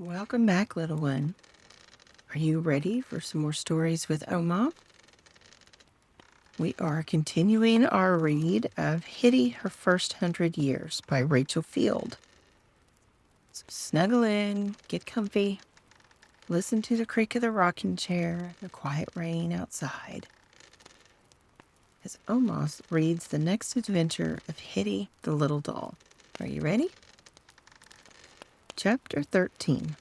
Welcome back, little one. Are you ready for some more stories with Oma? We are continuing our read of Hitty, Her First 100 Years by Rachel Field. So snuggle in, get comfy, listen to the creak of the rocking chair, the quiet rain outside, as Oma reads the next adventure of Hitty the Little Doll. Are you ready? Chapter 13.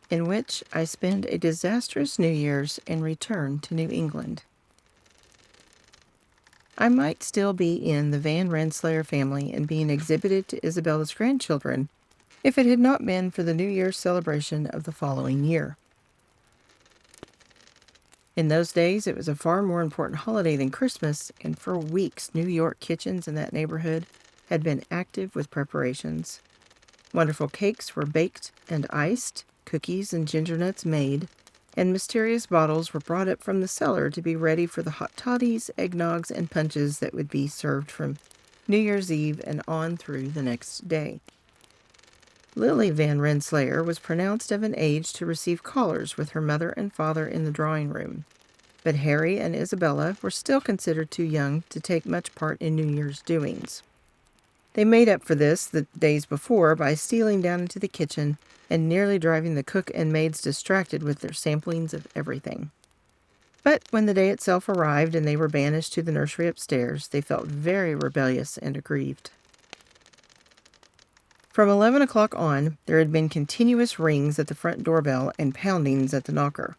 In which I spend a disastrous New Year's and return to New England. I might still be in the Van Rensselaer family and being exhibited to Isabella's grandchildren if it had not been for the New Year's celebration of the following year. In those days, it was a far more important holiday than Christmas, and for weeks New York kitchens in that neighborhood had been active with preparations. Wonderful cakes were baked and iced, cookies and ginger nuts made, and mysterious bottles were brought up from the cellar to be ready for the hot toddies, eggnogs, and punches that would be served from New Year's Eve and on through the next day. Lily Van Rensselaer was pronounced of an age to receive callers with her mother and father in the drawing room, but Harry and Isabella were still considered too young to take much part in New Year's doings. They made up for this the days before by stealing down into the kitchen and nearly driving the cook and maids distracted with their samplings of everything. But when the day itself arrived and they were banished to the nursery upstairs, they felt very rebellious and aggrieved. From 11 o'clock on, there had been continuous rings at the front doorbell and poundings at the knocker.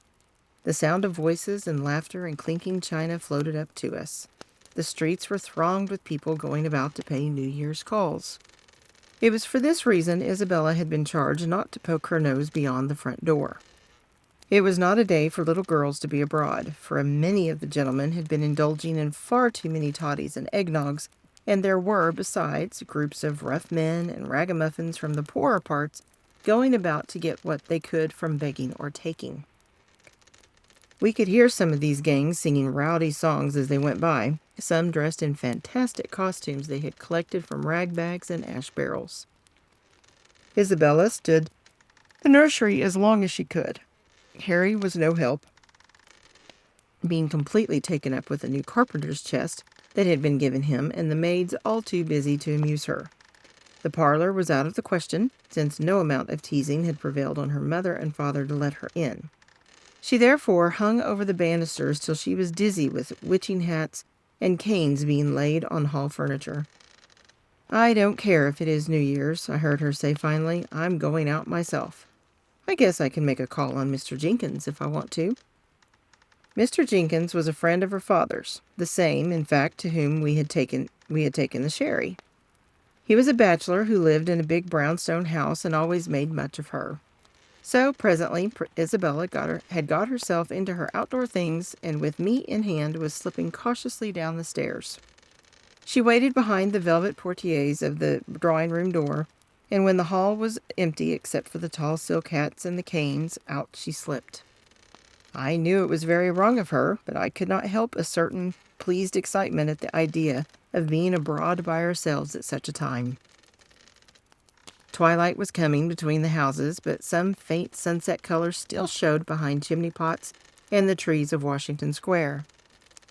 The sound of voices and laughter and clinking china floated up to us. The streets were thronged with people going about to pay New Year's calls. It was for this reason Isabella had been charged not to poke her nose beyond the front door. It was not a day for little girls to be abroad, for many of the gentlemen had been indulging in far too many toddies and eggnogs, and there were, besides, groups of rough men and ragamuffins from the poorer parts going about to get what they could from begging or taking. We could hear some of these gangs singing rowdy songs as they went by, some dressed in fantastic costumes they had collected from rag bags and ash barrels. Isabella stood the nursery as long as she could. Harry was no help, being completely taken up with a new carpenter's chest that had been given him, and the maids all too busy to amuse her. The parlor was out of the question, since no amount of teasing had prevailed on her mother and father to let her in. She therefore hung over the banisters till she was dizzy with witching hats and canes being laid on hall furniture. "I don't care if it is New Year's," I heard her say finally. "I'm going out myself. I guess I can make a call on Mr. Jenkins if I want to." Mr. Jenkins was a friend of her father's, the same, in fact, to whom we had taken the sherry. He was a bachelor who lived in a big brownstone house and always made much of her. So presently Isabella had got herself into her outdoor things, and with me in hand was slipping cautiously down the stairs. She waited behind the velvet portieres of the drawing-room door, and when the hall was empty except for the tall silk hats and the canes, out she slipped. I knew it was very wrong of her, but I could not help a certain pleased excitement at the idea of being abroad by ourselves at such a time. Twilight was coming between the houses, but some faint sunset color still showed behind chimney pots and the trees of Washington Square.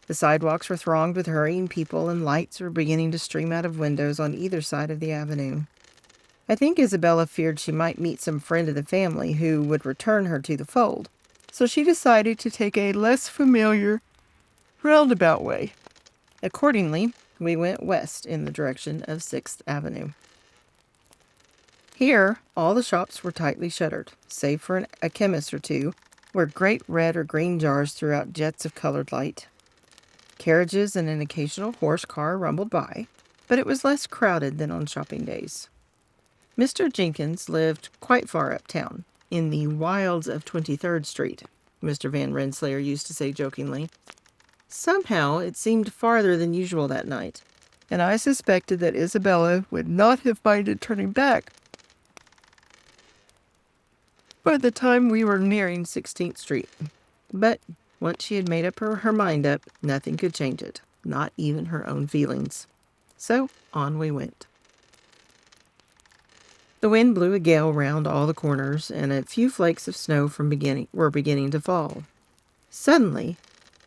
The sidewalks were thronged with hurrying people, and lights were beginning to stream out of windows on either side of the avenue. I think Isabella feared she might meet some friend of the family who would return her to the fold, so she decided to take a less familiar, roundabout way. Accordingly, we went west in the direction of 6th Avenue. Here, all the shops were tightly shuttered, save for a chemist or two, where great red or green jars threw out jets of colored light. Carriages and an occasional horse car rumbled by, but it was less crowded than on shopping days. Mr. Jenkins lived quite far uptown, in the wilds of 23rd Street, Mr. Van Rensselaer used to say jokingly. Somehow it seemed farther than usual that night, and I suspected that Isabella would not have minded turning back by the time we were nearing 16th Street. But once she had made up her mind up, nothing could change it, not even her own feelings. So on we went. The wind blew a gale round all the corners, and a few flakes of snow were beginning to fall. Suddenly,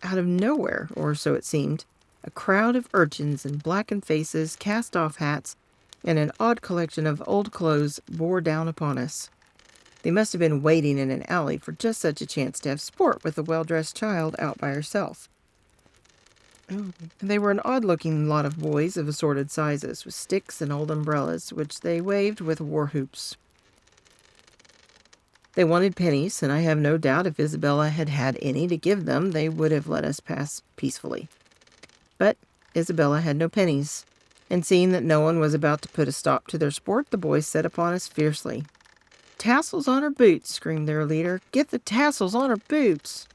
out of nowhere, or so it seemed, a crowd of urchins in blackened faces, cast-off hats, and an odd collection of old clothes bore down upon us. They must have been waiting in an alley for just such a chance to have sport with a well-dressed child out by herself. They were an odd-looking lot of boys of assorted sizes, with sticks and old umbrellas, which they waved with war whoops. They wanted pennies, and I have no doubt if Isabella had had any to give them, they would have let us pass peacefully. But Isabella had no pennies, and seeing that no one was about to put a stop to their sport, the boys set upon us fiercely. "Tassels on her boots!" screamed their leader. "Get the tassels on her boots!"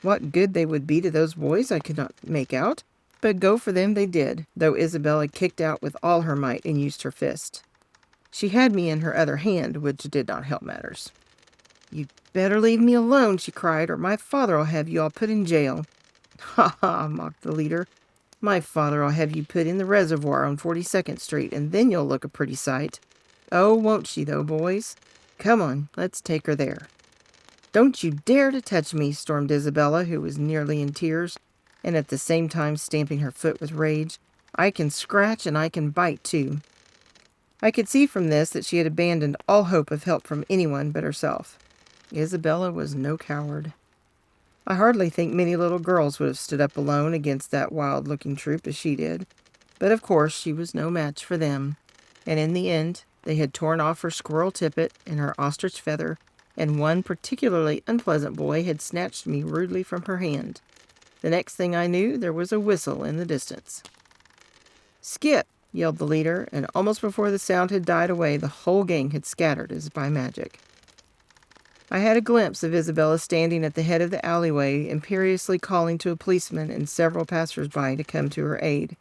What good they would be to those boys I could not make out, but go for them they did, though Isabella kicked out with all her might and used her fist. She had me in her other hand, which did not help matters. "You'd better leave me alone," she cried, "or my father'll have you all put in jail." "Ha ha," mocked the leader. "My father'll have you put in the reservoir on 42nd Street, and then you'll look a pretty sight. Oh, won't she though, boys? Come on, let's take her there." "Don't you dare to touch me," stormed Isabella, who was nearly in tears, and at the same time stamping her foot with rage. "I can scratch and I can bite, too." I could see from this that she had abandoned all hope of help from anyone but herself. Isabella was no coward. I hardly think many little girls would have stood up alone against that wild-looking troop as she did, but of course she was no match for them, and in the end they had torn off her squirrel tippet and her ostrich feather, and one particularly unpleasant boy had snatched me rudely from her hand. The next thing I knew, there was a whistle in the distance. "Skip!" yelled the leader, and almost before the sound had died away, the whole gang had scattered as by magic. I had a glimpse of Isabella standing at the head of the alleyway, imperiously calling to a policeman and several passers-by to come to her aid.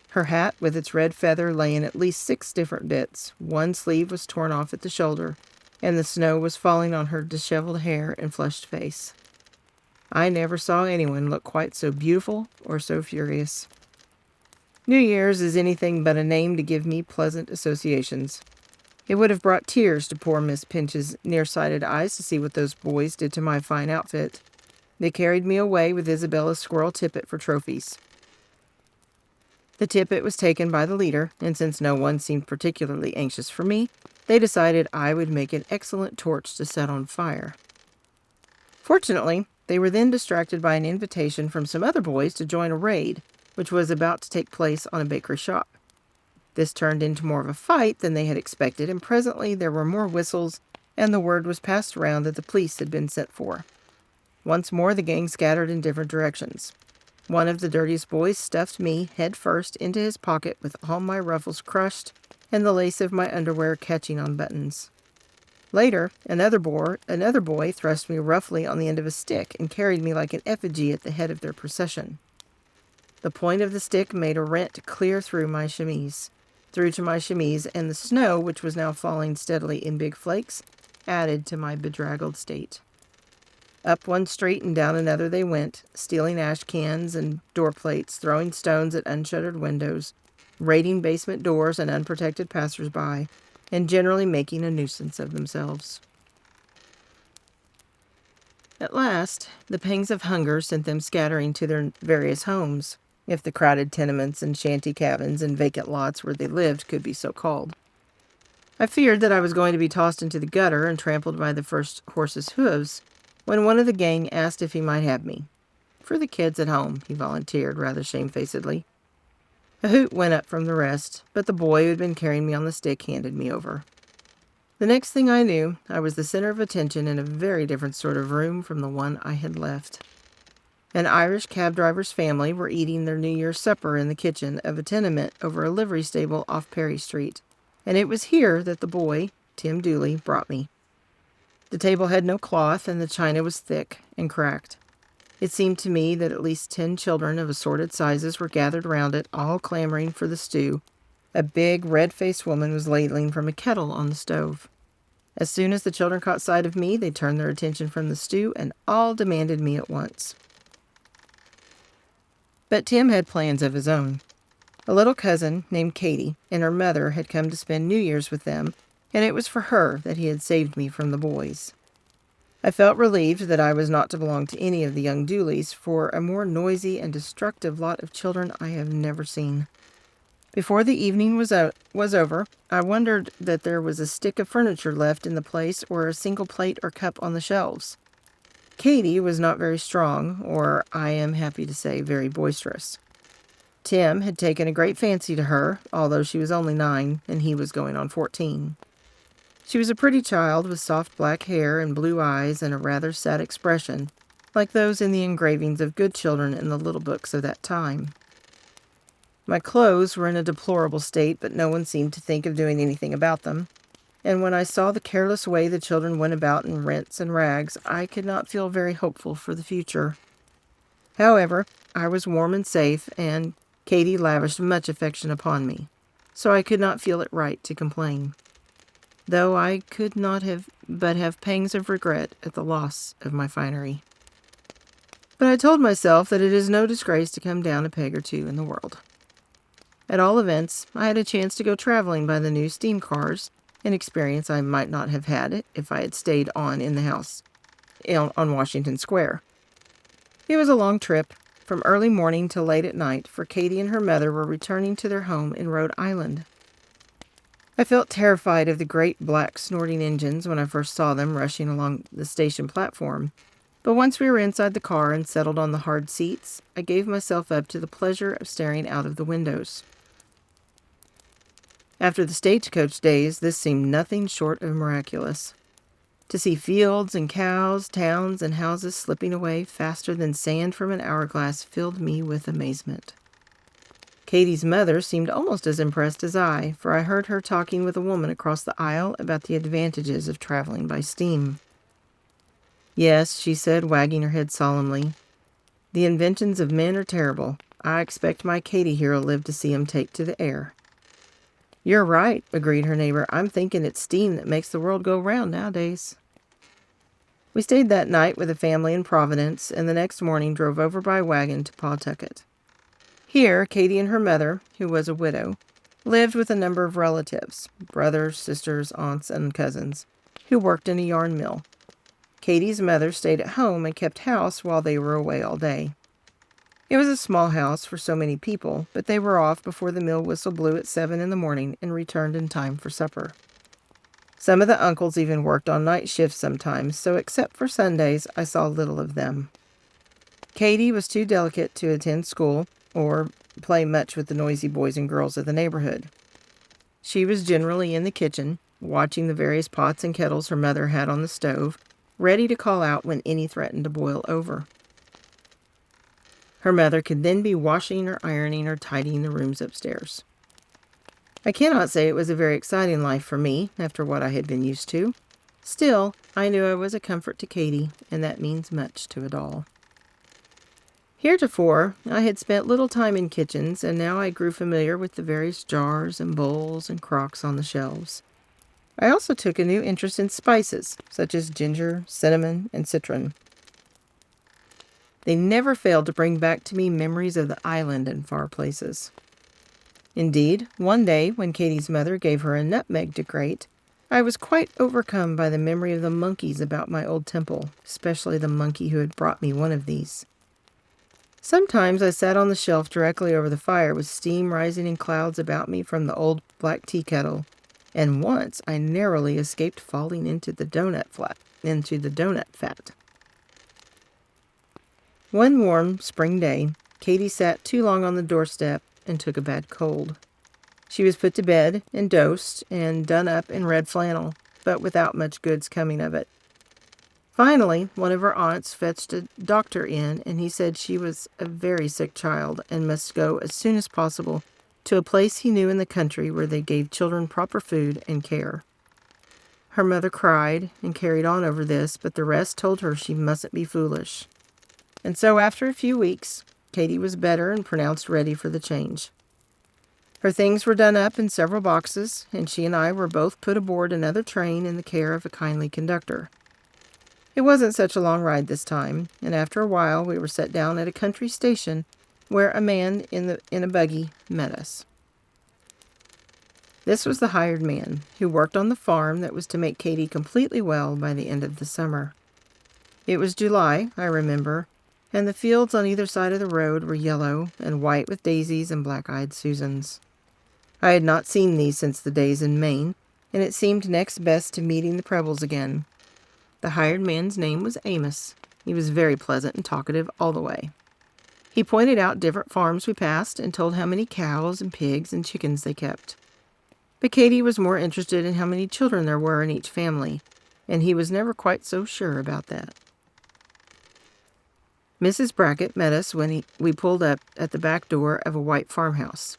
Her hat, with its red feather, lay in at least 6 different bits. One sleeve was torn off at the shoulder, and the snow was falling on her disheveled hair and flushed face. I never saw anyone look quite so beautiful or so furious. New Year's is anything but a name to give me pleasant associations. It would have brought tears to poor Miss Pinch's nearsighted eyes to see what those boys did to my fine outfit. They carried me away with Isabella's squirrel tippet for trophies. The tippet was taken by the leader, and since no one seemed particularly anxious for me, they decided I would make an excellent torch to set on fire. Fortunately, they were then distracted by an invitation from some other boys to join a raid, which was about to take place on a bakery shop. This turned into more of a fight than they had expected, and presently there were more whistles, and the word was passed around that the police had been sent for. Once more the gang scattered in different directions. One of the dirtiest boys stuffed me head first into his pocket with all my ruffles crushed and the lace of my underwear catching on buttons. Later, another boy thrust me roughly on the end of a stick and carried me like an effigy at the head of their procession. The point of the stick made a rent clear through to my chemise, and the snow, which was now falling steadily in big flakes, added to my bedraggled state. Up one street and down another they went, stealing ash cans and door plates, throwing stones at unshuttered windows, raiding basement doors and unprotected passers-by, and generally making a nuisance of themselves. At last, the pangs of hunger sent them scattering to their various homes, if the crowded tenements and shanty cabins and vacant lots where they lived could be so called. I feared that I was going to be tossed into the gutter and trampled by the first horse's hooves, when one of the gang asked if he might have me. "For the kids at home," he volunteered rather shamefacedly. A hoot went up from the rest, but the boy who had been carrying me on the stick handed me over. The next thing I knew, I was the center of attention in a very different sort of room from the one I had left. An Irish cab driver's family were eating their New Year's supper in the kitchen of a tenement over a livery stable off Perry Street, and it was here that the boy, Tim Dooley, brought me. The table had no cloth, and the china was thick and cracked. It seemed to me that at least 10 children of assorted sizes were gathered round it, all clamoring for the stew. A big, red-faced woman was ladling from a kettle on the stove. As soon as the children caught sight of me, they turned their attention from the stew, and all demanded me at once. But Tim had plans of his own. A little cousin named Katie and her mother had come to spend New Year's with them, and it was for her that he had saved me from the boys. I felt relieved that I was not to belong to any of the young Dooleys, for a more noisy and destructive lot of children I have never seen. Before the evening was over, I wondered that there was a stick of furniture left in the place or a single plate or cup on the shelves. Katie was not very strong, or, I am happy to say, very boisterous. Tim had taken a great fancy to her, although she was only 9 and he was going on 14. She was a pretty child with soft black hair and blue eyes and a rather sad expression, like those in the engravings of good children in the little books of that time. My clothes were in a deplorable state, but no one seemed to think of doing anything about them, and when I saw the careless way the children went about in rents and rags, I could not feel very hopeful for the future. However, I was warm and safe, and Katie lavished much affection upon me, so I could not feel it right to complain, though I could not but have pangs of regret at the loss of my finery. But I told myself that it is no disgrace to come down a peg or two in the world. At all events, I had a chance to go traveling by the new steam cars, an experience I might not have had if I had stayed on in the house on Washington Square. It was a long trip, from early morning till late at night, for Katie and her mother were returning to their home in Rhode Island. I felt terrified of the great black snorting engines when I first saw them rushing along the station platform, but once we were inside the car and settled on the hard seats, I gave myself up to the pleasure of staring out of the windows. After the stagecoach days, this seemed nothing short of miraculous. To see fields and cows, towns and houses slipping away faster than sand from an hourglass filled me with amazement. Katie's mother seemed almost as impressed as I, for I heard her talking with a woman across the aisle about the advantages of traveling by steam. Yes, she said, wagging her head solemnly, the inventions of men are terrible. I expect my Katie here will live to see 'em take to the air. You're right, agreed her neighbor. I'm thinking it's steam that makes the world go round nowadays. We stayed that night with a family in Providence, and the next morning drove over by wagon to Pawtucket. Here, Katie and her mother, who was a widow, lived with a number of relatives, brothers, sisters, aunts, and cousins, who worked in a yarn mill. Katie's mother stayed at home and kept house while they were away all day. It was a small house for so many people, but they were off before the mill whistle blew at 7 in the morning and returned in time for supper. Some of the uncles even worked on night shifts sometimes, so except for Sundays, I saw little of them. Katie was too delicate to attend school or play much with the noisy boys and girls of the neighborhood. She was generally in the kitchen, watching the various pots and kettles her mother had on the stove, ready to call out when any threatened to boil over. Her mother could then be washing or ironing or tidying the rooms upstairs. I cannot say it was a very exciting life for me, after what I had been used to. Still, I knew I was a comfort to Katie, and that means much to a doll. Heretofore, I had spent little time in kitchens, and now I grew familiar with the various jars and bowls and crocks on the shelves. I also took a new interest in spices, such as ginger, cinnamon, and citron. They never failed to bring back to me memories of the island and far places. Indeed, one day, when Katie's mother gave her a nutmeg to grate, I was quite overcome by the memory of the monkeys about my old temple, especially the monkey who had brought me one of these. Sometimes I sat on the shelf directly over the fire with steam rising in clouds about me from the old black tea kettle, and once I narrowly escaped falling into the donut fat. One warm spring day, Katie sat too long on the doorstep and took a bad cold. She was put to bed and dosed and done up in red flannel, but without much goods coming of it. Finally, one of her aunts fetched a doctor in, and he said she was a very sick child and must go as soon as possible to a place he knew in the country where they gave children proper food and care. Her mother cried and carried on over this, but the rest told her she mustn't be foolish. And so after a few weeks, Katie was better and pronounced ready for the change. Her things were done up in several boxes, and she and I were both put aboard another train in the care of a kindly conductor. It wasn't such a long ride this time, and after a while we were set down at a country station where a man in a buggy met us. This was the hired man who worked on the farm that was to make Katy completely well by the end of the summer. It was July, I remember, and the fields on either side of the road were yellow and white with daisies and black-eyed Susans. I had not seen these since the days in Maine, and it seemed next best to meeting the Prebbles again. The hired man's name was Amos. He was very pleasant and talkative all the way. He pointed out different farms we passed and told how many cows and pigs and chickens they kept. But Katy was more interested in how many children there were in each family, and he was never quite so sure about that. Mrs. Brackett met us when we pulled up at the back door of a white farmhouse.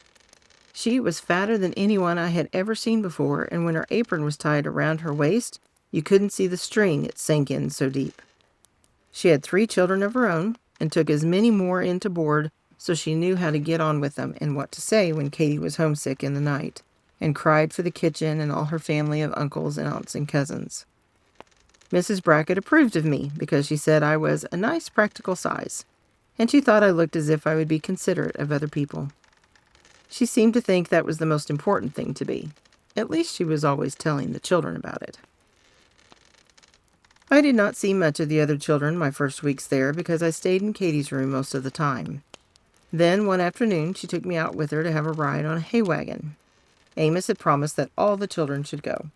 She was fatter than anyone I had ever seen before, and when her apron was tied around her waist, you couldn't see the string, it sank in so deep. She had 3 children of her own, and took as many more in to board, so she knew how to get on with them and what to say when Katy was homesick in the night, and cried for the kitchen and all her family of uncles and aunts and cousins. Mrs. Brackett approved of me because she said I was a nice practical size, and she thought I looked as if I would be considerate of other people. She seemed to think that was the most important thing to be. At least she was always telling the children about it. I did not see much of the other children my first weeks there because I stayed in Katy's room most of the time. Then one afternoon she took me out with her to have a ride on a hay wagon. Amos had promised that all the children should go.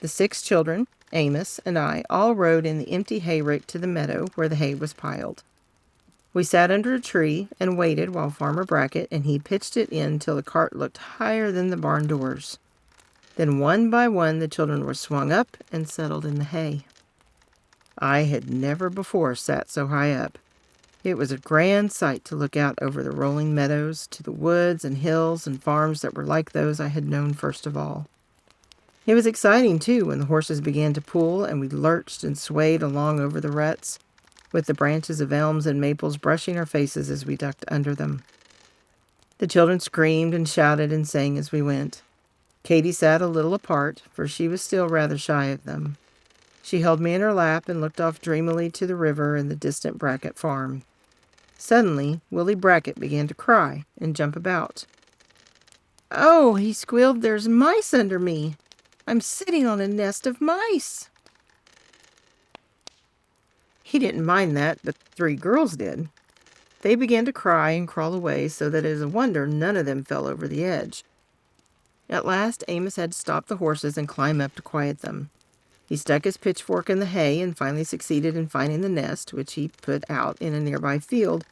The 6 children, Amos, and I all rode in the empty hayrick to the meadow where the hay was piled. We sat under a tree and waited while Farmer Brackett and he pitched it in till the cart looked higher than the barn doors. Then one by one the children were swung up and settled in the hay. I had never before sat so high up. It was a grand sight to look out over the rolling meadows to the woods and hills and farms that were like those I had known first of all. It was exciting, too, when the horses began to pull and we lurched and swayed along over the ruts, with the branches of elms and maples brushing our faces as we ducked under them. The children screamed and shouted and sang as we went. Katy sat a little apart, for she was still rather shy of them. She held me in her lap and looked off dreamily to the river and the distant Brackett farm. Suddenly, Willie Brackett began to cry and jump about. "Oh," he squealed, "there's mice under me. I'm sitting on a nest of mice." He didn't mind that, but the 3 girls did. They began to cry and crawl away so that it is a wonder none of them fell over the edge. At last, Amos had to stop the horses and climb up to quiet them. He stuck his pitchfork in the hay and finally succeeded in finding the nest, which he put out in a nearby field,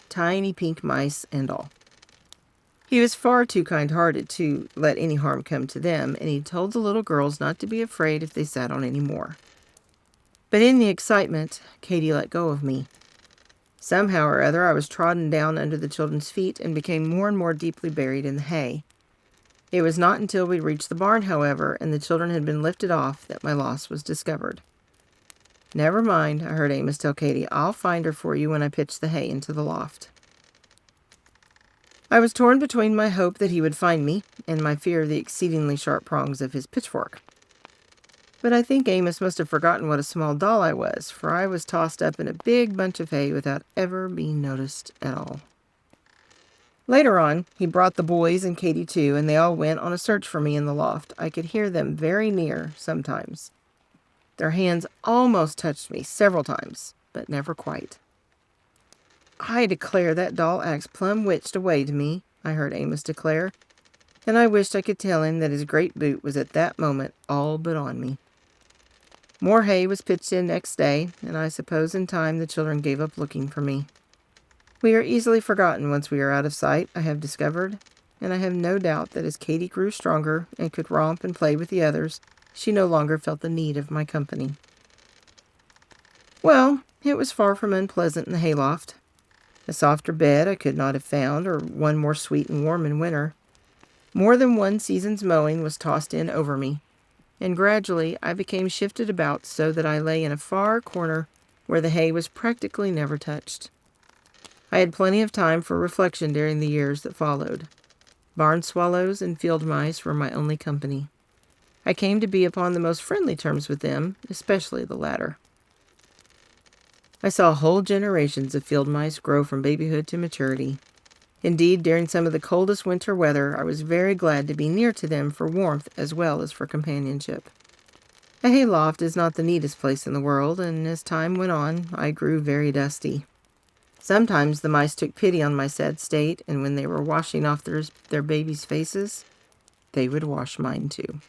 tiny pink mice and all. He was far too kind-hearted to let any harm come to them, and he told the little girls not to be afraid if they sat on any more. But in the excitement, Katy let go of me. Somehow or other, I was trodden down under the children's feet and became more and more deeply buried in the hay. It was not until we reached the barn, however, and the children had been lifted off, that my loss was discovered. "Never mind," I heard Amos tell Katy. "I'll find her for you when I pitch the hay into the loft." I was torn between my hope that he would find me and my fear of the exceedingly sharp prongs of his pitchfork. But I think Amos must have forgotten what a small doll I was, for I was tossed up in a big bunch of hay without ever being noticed at all. Later on, he brought the boys and Katy too, and they all went on a search for me in the loft. I could hear them very near sometimes. Their hands almost touched me several times, but never quite. "I declare that doll acts plumb witched away to me," I heard Amos declare, and I wished I could tell him that his great boot was at that moment all but on me. More hay was pitched in next day, and I suppose in time the children gave up looking for me. We are easily forgotten once we are out of sight, I have discovered, and I have no doubt that as Katy grew stronger and could romp and play with the others, she no longer felt the need of my company. Well, it was far from unpleasant in the hayloft. A softer bed I could not have found, or one more sweet and warm in winter. More than one season's mowing was tossed in over me, and gradually I became shifted about so that I lay in a far corner where the hay was practically never touched. I had plenty of time for reflection during the years that followed. Barn swallows and field mice were my only company. I came to be upon the most friendly terms with them, especially the latter. I saw whole generations of field mice grow from babyhood to maturity. Indeed, during some of the coldest winter weather, I was very glad to be near to them for warmth as well as for companionship. A hayloft is not the neatest place in the world, and as time went on, I grew very dusty. Sometimes the mice took pity on my sad state, and when they were washing off their babies' faces, they would wash mine too.